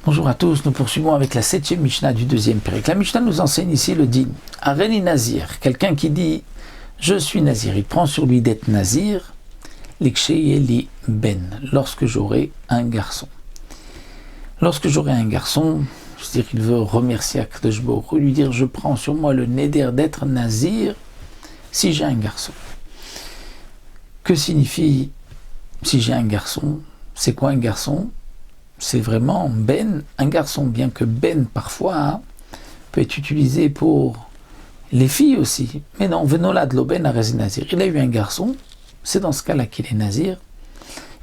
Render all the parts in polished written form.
Bonjour à tous, nous poursuivons avec la 7e Mishnah du 2e Pérec. La Mishnah nous enseigne ici le din. Areni Nazir, quelqu'un qui dit « Je suis Nazir », il prend sur lui d'être Nazir, l'iksheyeli ben, lorsque j'aurai un garçon. Lorsque j'aurai un garçon, c'est-à-dire qu'il veut remercier Akadosh Baruch Hu, lui dire « Je prends sur moi le neder d'être Nazir si j'ai un garçon ». Que signifie si j'ai un garçon? C'est quoi un garçon? C'est vraiment ben, un garçon, bien que ben parfois peut être utilisé pour les filles aussi. Mais non, venolad lo ben arez nazir. Il a eu un garçon, c'est dans ce cas-là qu'il est nazir.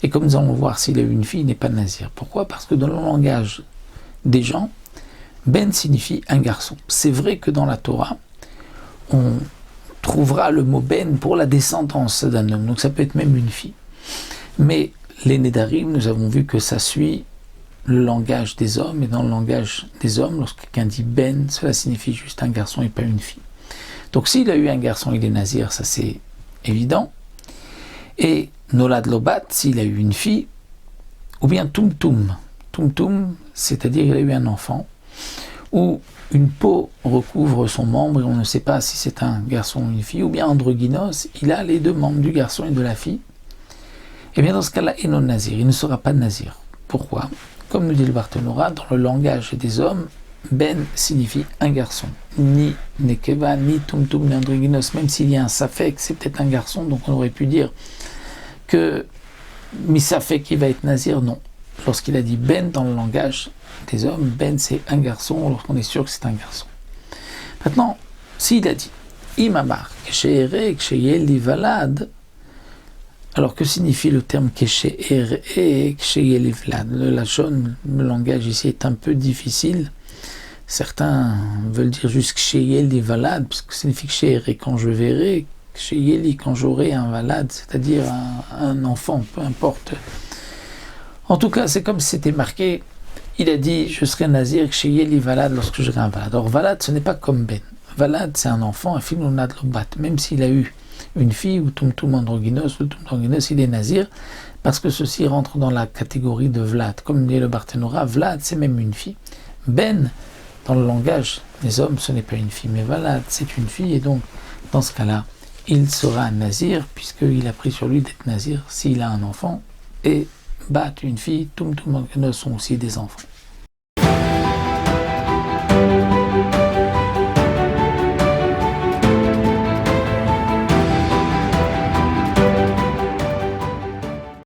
Et comme nous allons voir, s'il a eu une fille, il n'est pas nazir. Pourquoi? Parce que dans le langage des gens, ben signifie un garçon. C'est vrai que dans la Torah, on trouvera le mot ben pour la descendance d'un homme. Donc ça peut être même une fille. Mais les Nédarim, nous avons vu que ça suit le langage des hommes, et dans le langage des hommes, lorsque quelqu'un dit ben, cela signifie juste un garçon et pas une fille. Donc s'il a eu un garçon, il est nazir, ça c'est évident. Et nolad lobat, s'il a eu une fille, ou bien tumtum. Tumtum, c'est-à-dire qu'il a eu un enfant, où une peau recouvre son membre et on ne sait pas si c'est un garçon ou une fille, ou bien androgynos, il a les deux membres du garçon et de la fille. Et bien dans ce cas-là, il est non nazir, il ne sera pas nazir. Pourquoi? Comme nous dit le Barthénora, dans le langage des hommes, ben signifie un garçon. Ni nekeva, ni tumtum, ni androgynos, même s'il y a un safek, c'est peut-être un garçon, donc on aurait pu dire que misafek il va être nazir, non. Lorsqu'il a dit ben dans le langage des hommes, ben c'est un garçon, lorsqu'on est sûr que c'est un garçon. Maintenant, s'il a dit imamar, ksheere, ksheyeli valad, alors, que signifie le terme keshe et ksheyeli vlad? Le lachon, le langage ici est un peu difficile. Certains veulent dire juste ksheyeli valad, parce que ça signifie ksheere quand je verrai, ksheyeli quand j'aurai un valad, c'est-à-dire un enfant, peu importe. En tout cas, c'est comme si c'était marqué, il a dit je serai nazir ksheyeli valad lorsque j'aurai un valad. Alors, valad, ce n'est pas comme ben. Valad, c'est un enfant, un filonad lobat, même s'il a eu une fille ou tumtum androgynos, le tumtum androgynos, il est nazir, parce que ceci rentre dans la catégorie de Vlad. Comme dit le Barthénora, Vlad, c'est même une fille. Ben, dans le langage des hommes, ce n'est pas une fille, mais Vlad, c'est une fille, et donc, dans ce cas-là, il sera un nazir, puisqu'il a pris sur lui d'être nazir s'il a un enfant, et Bat, une fille, tumtum androgynos sont aussi des enfants.